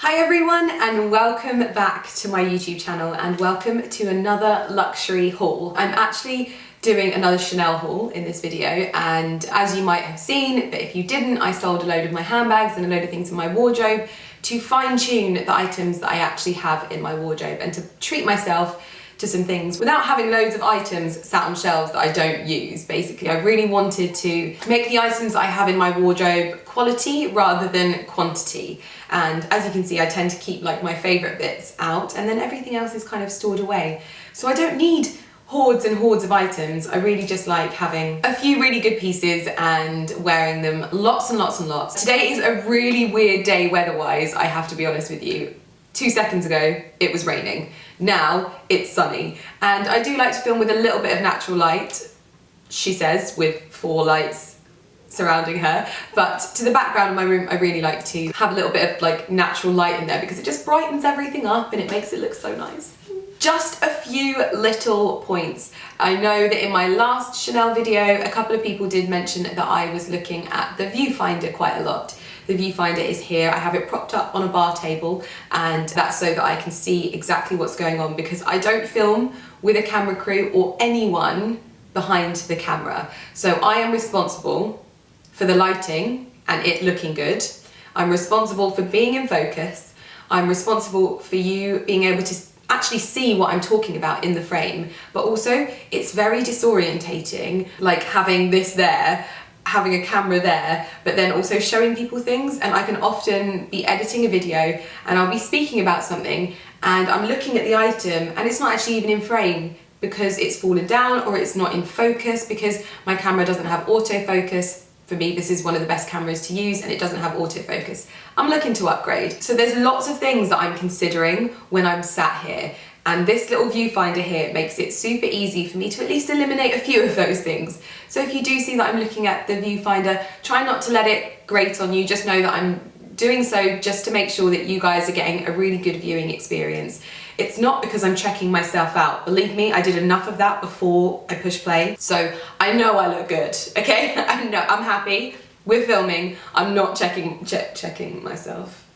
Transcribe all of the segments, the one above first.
Hi everyone and welcome back to my YouTube channel and welcome to another luxury haul. I'm actually doing another Chanel haul in this video, and as you might have seen, but if you didn't, I sold a load of my handbags and a load of things in my wardrobe to fine-tune the items that I actually have in my wardrobe and to treat myself to some things without having loads of items sat on shelves that I don't use. Basically, I really wanted to make the items I have in my wardrobe quality rather than quantity. And as you can see, I tend to keep like my favorite bits out and then everything else is kind of stored away. So I don't need hordes and hordes of items. I really just like having a few really good pieces and wearing them lots and lots and lots. Today is a really weird day weather-wise, I have to be honest with you. 2 seconds ago, it was raining. Now it's sunny. And I do like to film with a little bit of natural light, she says, with 4 lights surrounding her. But to the background of my room, I really like to have a little bit of like natural light in there because it just brightens everything up and it makes it look so nice. Just a few little points. I know that in my last Chanel video, a couple of people did mention that I was looking at the viewfinder quite a lot. The viewfinder is here. I have it propped up on a bar table, and that's so that I can see exactly what's going on because I don't film with a camera crew or anyone behind the camera. So I am responsible for the lighting and it looking good. I'm responsible for being in focus. I'm responsible for you being able to actually see what I'm talking about in the frame, but also it's very disorientating, like having this there, having a camera there, but then also showing people things. And I can often be editing a video and I'll be speaking about something and I'm looking at the item and it's not actually even in frame because it's fallen down or it's not in focus because my camera doesn't have autofocus. For me, this is one of the best cameras to use and it doesn't have autofocus. I'm looking to upgrade. So there's lots of things that I'm considering when I'm sat here, and this little viewfinder here makes it super easy for me to at least eliminate a few of those things. So if you do see that I'm looking at the viewfinder, try not to let it grate on you. Just know that I'm doing so just to make sure that you guys are getting a really good viewing experience. It's not because I'm checking myself out. Believe me, I did enough of that before I push play. So I know I look good, okay? I know, I'm happy. We're filming. I'm not checking myself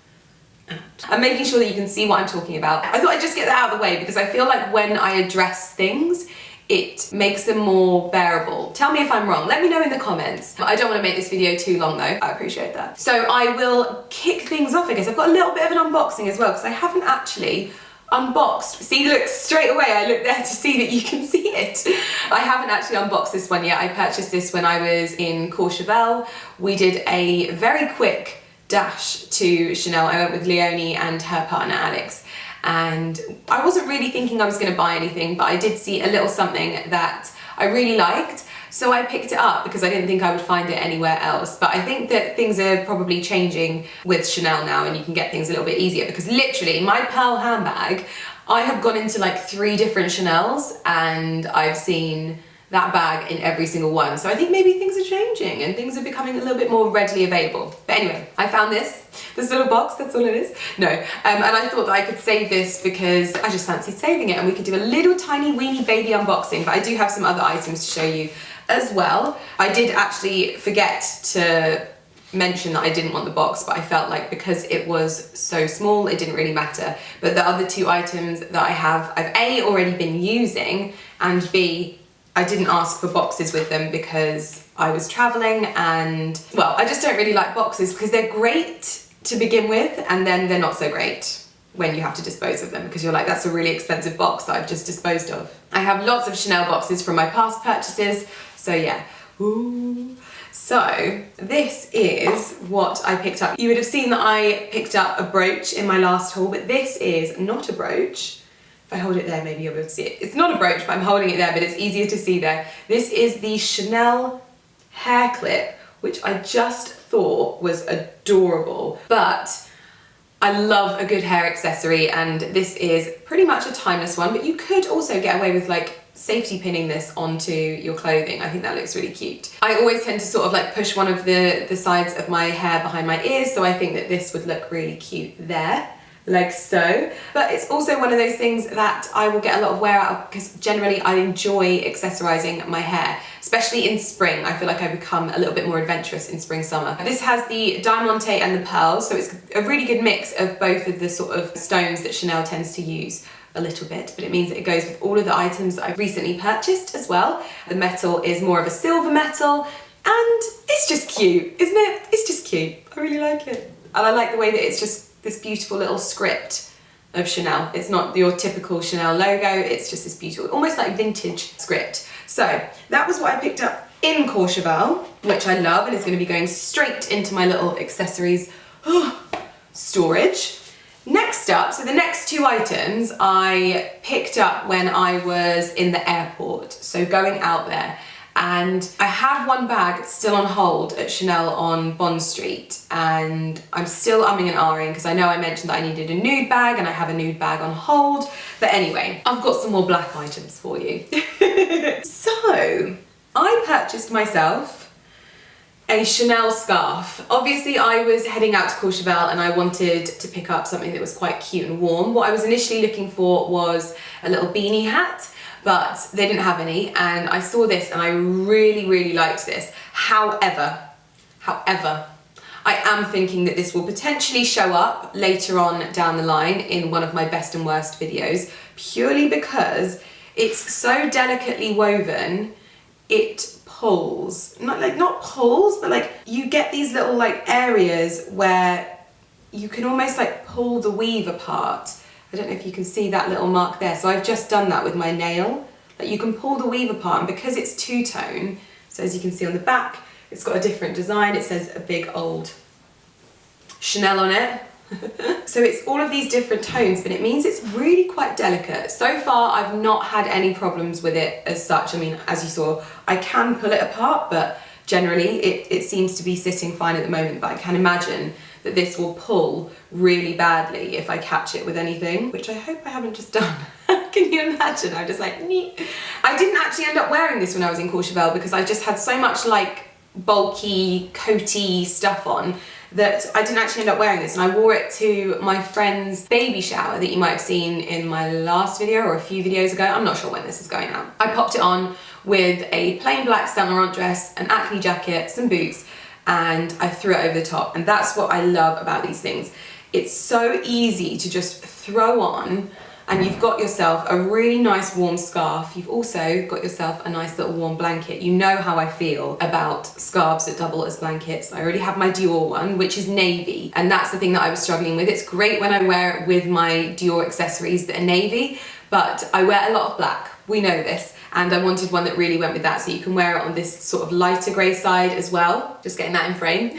out. I'm making sure that you can see what I'm talking about. I thought I'd just get that out of the way because I feel like when I address things, it makes them more bearable. Tell me if I'm wrong. Let me know in the comments. I don't want to make this video too long though. I appreciate that. So I will kick things off, I guess. I've got a little bit of an unboxing as well because I haven't actually unboxed. See, look, straight away I look there to see that you can see it. I haven't actually unboxed this one yet. I purchased this when I was in Courchevel. We did a very quick dash to Chanel. I went with Leonie and her partner Alex. And I wasn't really thinking I was going to buy anything, but I did see a little something that I really liked, so I picked it up because I didn't think I would find it anywhere else. But I think that things are probably changing with Chanel now and you can get things a little bit easier because literally my Pearl handbag, I have gone into like 3 different Chanels and I've seen that bag in every single one. So I think maybe things are changing and things are becoming a little bit more readily available. But anyway, I found this little box, that's all it is. No, and I thought that I could save this because I just fancied saving it and we could do a little tiny weeny baby unboxing, but I do have some other items to show you as well. I did actually forget to mention that I didn't want the box, but I felt like because it was so small, it didn't really matter. But the other 2 items that I have, I've A, already been using, and B, I didn't ask for boxes with them because I was traveling and, well, I just don't really like boxes because they're great to begin with and then they're not so great when you have to dispose of them because you're like, that's a really expensive box that I've just disposed of. I have lots of Chanel boxes from my past purchases, so yeah. Ooh. So this is what I picked up. You would have seen that I picked up a brooch in my last haul, but this is not a brooch. If I hold it there, maybe you'll be able to see it. It's not a brooch, but I'm holding it there, but it's easier to see there. This is the Chanel hair clip, which I just thought was adorable. But I love a good hair accessory, and this is pretty much a timeless one, but you could also get away with like safety pinning this onto your clothing. I think that looks really cute. I always tend to sort of like push one of the sides of my hair behind my ears, so I think that this would look really cute there like so. But it's also one of those things that I will get a lot of wear out of because generally I enjoy accessorizing my hair, especially in spring. I feel like I become a little bit more adventurous in spring, summer. This has the diamante and the pearls, so it's a really good mix of both of the sort of stones that Chanel tends to use a little bit, but it means that it goes with all of the items that I've recently purchased as well. The metal is more of a silver metal, and it's just cute, isn't it? It's just cute. I really like it. And I like the way that it's just this beautiful little script of Chanel. It's not your typical Chanel logo, it's just this beautiful, almost like vintage script. So that was what I picked up in Courchevel, which I love, and is going to be going straight into my little accessories storage. Next up, so the next two items I picked up when I was in the airport, so going out there. And I have one bag still on hold at Chanel on Bond Street, and I'm still umming and ahhing because I know I mentioned that I needed a nude bag and I have a nude bag on hold. But anyway, I've got some more black items for you. So I purchased myself a Chanel scarf. Obviously I was heading out to Courchevel and I wanted to pick up something that was quite cute and warm. What I was initially looking for was a little beanie hat, but they didn't have any, and I saw this and I really liked this. However, I am thinking that this will potentially show up later on down the line in one of my best and worst videos, purely because it's so delicately woven, it pulls. Not pulls, but like you get these little like areas where you can almost like pull the weave apart. I don't know if you can see that little mark there. So I've just done that with my nail. Like you can pull the weave apart, and because it's two-tone, so as you can see on the back, it's got a different design. It says a big old Chanel on it. So it's all of these different tones, but it means it's really quite delicate. So far, I've not had any problems with it as such. I mean, as you saw, I can pull it apart, but generally it seems to be sitting fine at the moment, but I can imagine that this will pull really badly if I catch it with anything, which I hope I haven't just done. Can you imagine? I'm just like, neat. I didn't actually end up wearing this when I was in Courchevel because I just had so much like bulky, coaty stuff on that I didn't actually end up wearing this, and I wore it to my friend's baby shower that you might have seen in my last video or a few videos ago. I'm not sure when this is going out. I popped it on with a plain black Saint Laurent dress, an acne jacket, some boots, and I threw it over the top. And that's what I love about these things. It's so easy to just throw on, and you've got yourself a really nice warm scarf. You've also got yourself a nice little warm blanket. You know how I feel about scarves that double as blankets. I already have my Dior one, which is navy, and that's the thing that I was struggling with. It's great when I wear it with my Dior accessories that are navy, but I wear a lot of black. We know this. And I wanted one that really went with that, so you can wear it on this sort of lighter grey side as well. Just getting that in frame.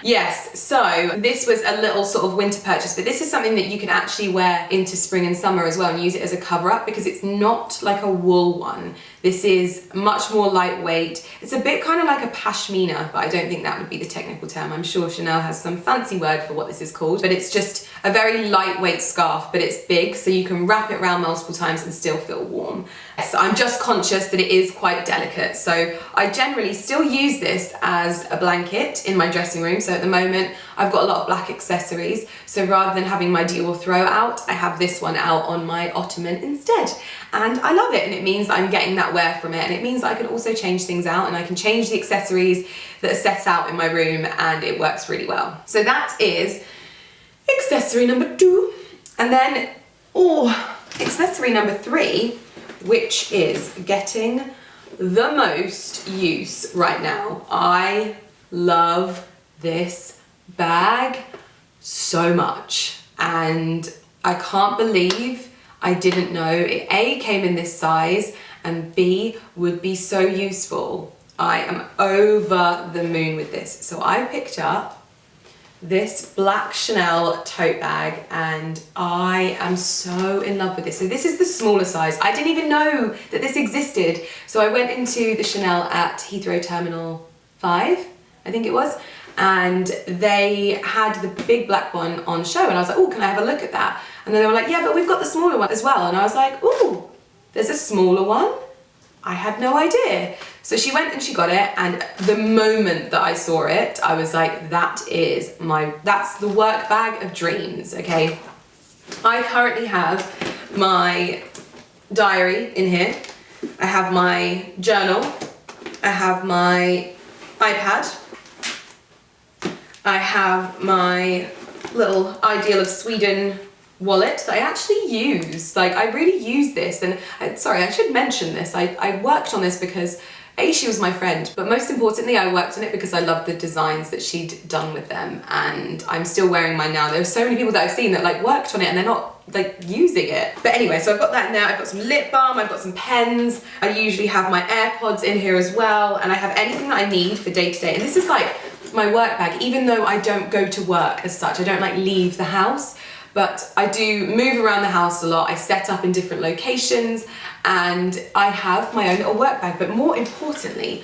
Yes, so this was a little sort of winter purchase, but this is something that you can actually wear into spring and summer as well and use it as a cover-up because it's not like a wool one. This is much more lightweight. It's a bit kind of like a pashmina, but I don't think that would be the technical term. I'm sure Chanel has some fancy word for what this is called, but it's just a very lightweight scarf, but it's big, so you can wrap it around multiple times and still feel warm. So I'm just conscious that it is quite delicate, so I generally still use this as a blanket in my dressing room. So at the moment I've got a lot of black accessories, so rather than having my Dior throw out, I have this one out on my ottoman instead, and I love it, and it means I'm getting that wear from it, and it means that I can also change things out, and I can change the accessories that are set out in my room, and it works really well. So that is accessory number 2, and then accessory number 3, which is getting the most use right now. I love this bag so much, and I can't believe I didn't know it A, came in this size, and B, would be so useful. I am over the moon with this. So I picked up this black Chanel tote bag, and I am so in love with this. So this is the smaller size. I didn't even know that this existed. So I went into the Chanel at Heathrow Terminal 5, I think it was, and they had the big black one on show, and I was like, oh, can I have a look at that? And then they were like, yeah, but we've got the smaller one as well. And I was like, oh, there's a smaller one? I had no idea. So she went and she got it, and the moment that I saw it, I was like, that's the work bag of dreams, okay? I currently have my diary in here. I have my journal. I have my iPad. I have my little Ideal of Sweden wallet that I actually use. Like, I really use this, and sorry, I should mention this. I worked on this because A, she was my friend, but most importantly, I worked on it because I loved the designs that she'd done with them, and I'm still wearing mine now. There's so many people that I've seen that like worked on it and they're not like using it. But anyway, so I've got that now. I've got some lip balm, I've got some pens. I usually have my AirPods in here as well, and I have anything that I need for day to day. And this is like my work bag, even though I don't go to work as such. I don't like leave the house, but I do move around the house a lot. I set up in different locations, and I have my own little work bag. But more importantly,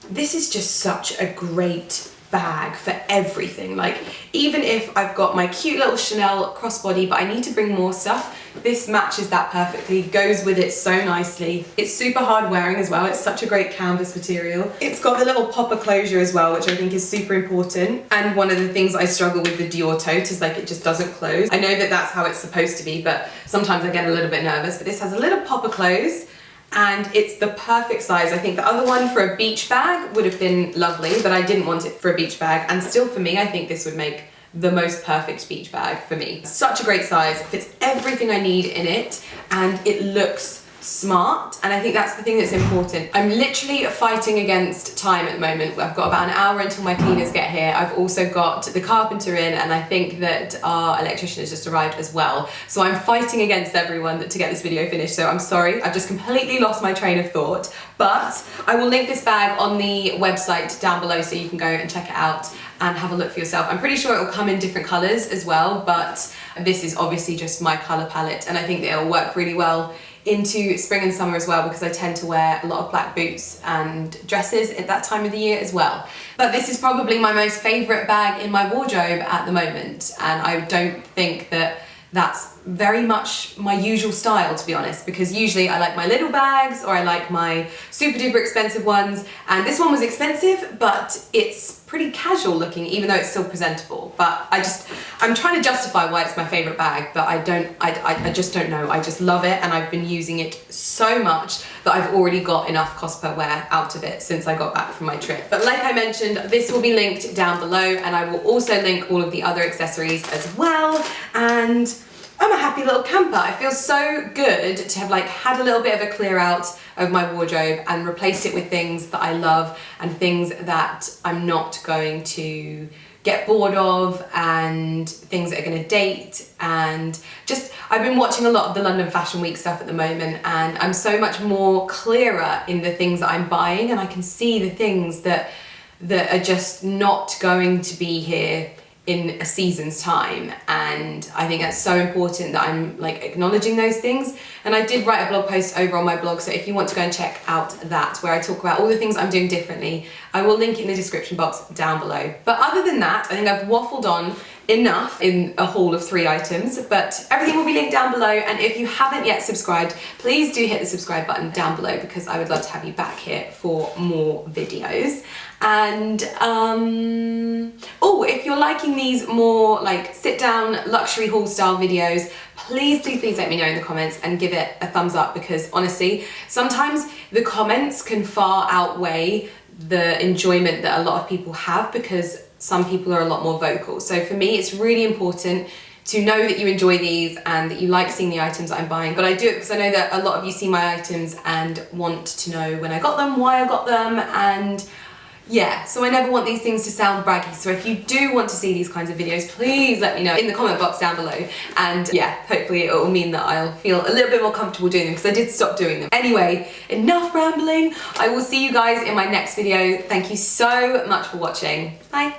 this is just such a great bag for everything. Like, even if I've got my cute little Chanel crossbody, but I need to bring more stuff, this matches that perfectly, goes with it so nicely. It's super hard wearing as well. It's such a great canvas material. It's got the little popper closure as well, which I think is super important. And one of the things I struggle with the Dior tote is like it just doesn't close. I know that that's how it's supposed to be, but sometimes I get a little bit nervous. But this has a little popper close, and it's the perfect size. I think the other one for a beach bag would have been lovely, but I didn't want it for a beach bag. And still, for me, I think this would make the most perfect beach bag for me. Such a great size, fits everything I need in it, and it looks smart, and I think that's the thing that's important. I'm literally fighting against time at the moment. I've got about an hour until my cleaners get here. I've also got the carpenter in, and I think that our electrician has just arrived as well. So I'm fighting against everyone to get this video finished, so I'm sorry. I've just completely lost my train of thought, but I will link this bag on the website down below so you can go and check it out and have a look for yourself. I'm pretty sure it will come in different colours as well, but this is obviously just my colour palette, and I think that it'll work really well into spring and summer as well, because I tend to wear a lot of black boots and dresses at that time of the year as well. But this is probably my most favourite bag in my wardrobe at the moment, and I don't think that that's very much my usual style, to be honest, because usually I like my little bags, or I like my super duper expensive ones, and this one was expensive, but it's pretty casual looking, even though it's still presentable. But I'm trying to justify why it's my favorite bag, but I just don't know. I just love it, and I've been using it so much that I've already got enough cost per wear out of it since I got back from my trip. But like I mentioned, this will be linked down below, and I will also link all of the other accessories as well. And I'm a happy little camper. I feel so good to have like had a little bit of a clear out of my wardrobe and replace it with things that I love and things that I'm not going to get bored of, and things that are going to date. And just, I've been watching a lot of the London Fashion Week stuff at the moment, and I'm so much more clearer in the things that I'm buying, and I can see the things that are just not going to be here in a season's time. And I think that's so important that I'm like acknowledging those things. And I did write a blog post over on my blog, so if you want to go and check out that, where I talk about all the things I'm doing differently, I will link it in the description box down below. But other than that, I think I've waffled on enough in a haul of 3 items, but everything will be linked down below. And if you haven't yet subscribed, please do hit the subscribe button down below, because I would love to have you back here for more videos. And oh, if you're liking these more like sit down luxury haul style videos, please let me know in the comments and give it a thumbs up, because honestly, sometimes the comments can far outweigh the enjoyment that a lot of people have, because some people are a lot more vocal. So for me, it's really important to know that you enjoy these and that you like seeing the items that I'm buying. But I do it because I know that a lot of you see my items and want to know when I got them, why I got them, and yeah, so I never want these things to sound braggy. So if you do want to see these kinds of videos, please let me know in the comment box down below. And yeah, hopefully it will mean that I'll feel a little bit more comfortable doing them, because I did stop doing them. Anyway, enough rambling. I will see you guys in my next video. Thank you so much for watching. Bye.